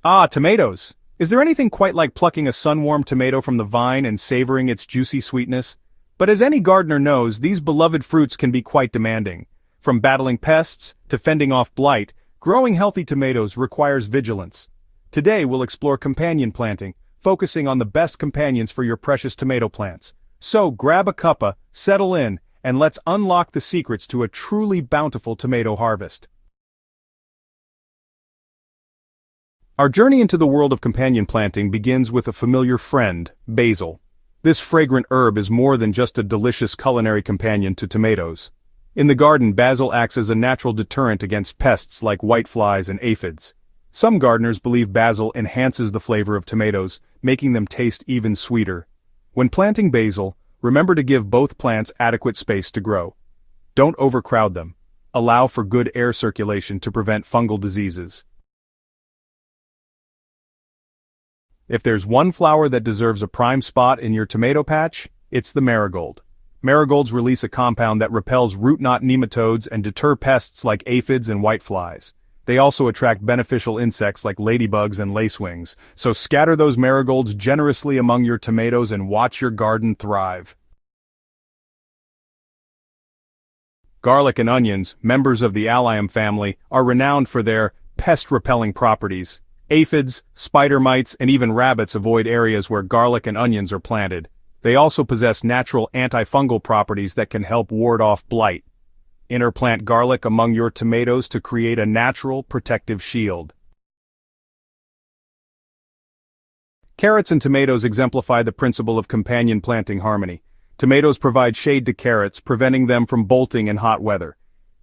Ah, tomatoes! Is there anything quite like plucking a sun-warmed tomato from the vine and savoring its juicy sweetness? But as any gardener knows, these beloved fruits can be quite demanding. From battling pests to fending off blight, growing healthy tomatoes requires vigilance. Today we'll explore companion planting, focusing on the best companions for your precious tomato plants. So grab a cuppa, settle in, and let's unlock the secrets to a truly bountiful tomato harvest. Our journey into the world of companion planting begins with a familiar friend, basil. This fragrant herb is more than just a delicious culinary companion to tomatoes. In the garden, basil acts as a natural deterrent against pests like whiteflies and aphids. Some gardeners believe basil enhances the flavor of tomatoes, making them taste even sweeter. When planting basil, remember to give both plants adequate space to grow. Don't overcrowd them. Allow for good air circulation to prevent fungal diseases. If there's one flower that deserves a prime spot in your tomato patch, it's the marigold. Marigolds release a compound that repels root knot nematodes and deter pests like aphids and whiteflies. They also attract beneficial insects like ladybugs and lacewings, so scatter those marigolds generously among your tomatoes and watch your garden thrive. Garlic and onions, members of the allium family, are renowned for their pest-repelling properties. Aphids, spider mites, and even rabbits avoid areas where garlic and onions are planted. They also possess natural antifungal properties that can help ward off blight. Interplant garlic among your tomatoes to create a natural protective shield. Carrots and tomatoes exemplify the principle of companion planting harmony. Tomatoes provide shade to carrots, preventing them from bolting in hot weather.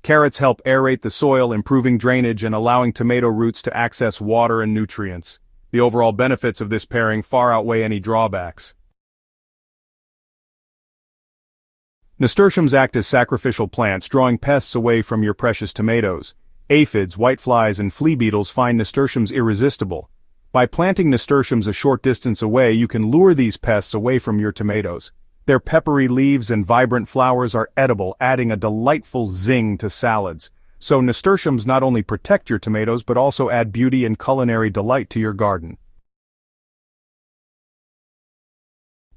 Carrots help aerate the soil, improving drainage and allowing tomato roots to access water and nutrients. The overall benefits of this pairing far outweigh any drawbacks. Nasturtiums act as sacrificial plants, drawing pests away from your precious tomatoes. Aphids, whiteflies, and flea beetles find nasturtiums irresistible. By planting nasturtiums a short distance away, you can lure these pests away from your tomatoes. Their peppery leaves and vibrant flowers are edible, adding a delightful zing to salads. So nasturtiums not only protect your tomatoes but also add beauty and culinary delight to your garden.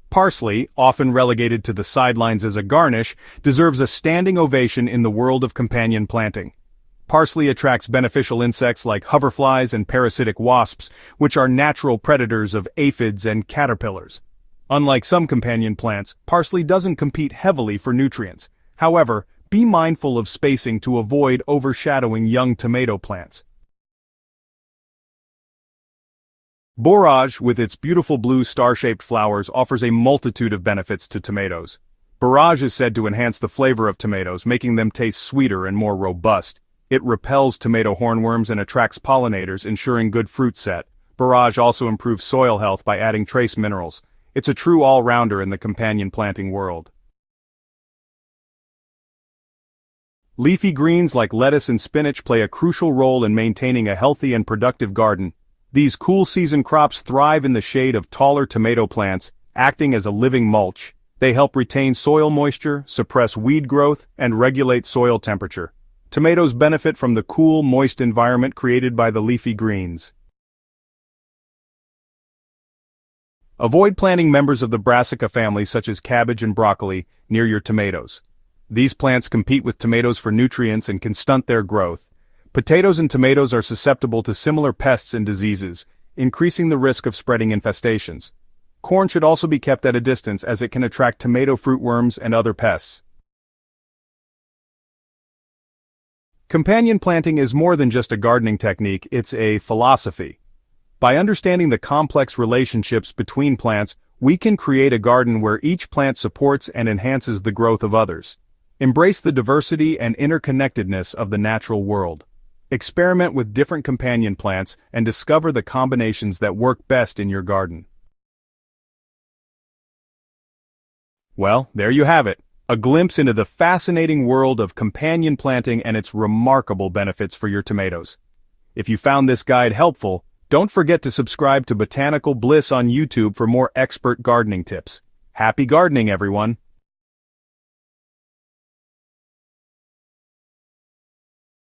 Parsley, often relegated to the sidelines as a garnish, deserves a standing ovation in the world of companion planting. Parsley attracts beneficial insects like hoverflies and parasitic wasps, which are natural predators of aphids and caterpillars. Unlike some companion plants, parsley doesn't compete heavily for nutrients. However, be mindful of spacing to avoid overshadowing young tomato plants. Borage, with its beautiful blue star-shaped flowers, offers a multitude of benefits to tomatoes. Borage is said to enhance the flavor of tomatoes, making them taste sweeter and more robust. It repels tomato hornworms and attracts pollinators, ensuring good fruit set. Borage also improves soil health by adding trace minerals. It's a true all-rounder in the companion planting world. Leafy greens like lettuce and spinach play a crucial role in maintaining a healthy and productive garden. These cool-season crops thrive in the shade of taller tomato plants, acting as a living mulch. They help retain soil moisture, suppress weed growth, and regulate soil temperature. Tomatoes benefit from the cool, moist environment created by the leafy greens. Avoid planting members of the brassica family such as cabbage and broccoli near your tomatoes. These plants compete with tomatoes for nutrients and can stunt their growth. Potatoes and tomatoes are susceptible to similar pests and diseases, increasing the risk of spreading infestations. Corn should also be kept at a distance as it can attract tomato fruitworms and other pests. Companion planting is more than just a gardening technique, it's a philosophy. By understanding the complex relationships between plants, we can create a garden where each plant supports and enhances the growth of others. Embrace the diversity and interconnectedness of the natural world. Experiment with different companion plants and discover the combinations that work best in your garden. Well, there you have it, a glimpse into the fascinating world of companion planting and its remarkable benefits for your tomatoes. If you found this guide helpful, don't forget to subscribe to Botanical Bliss on YouTube for more expert gardening tips. Happy gardening, everyone!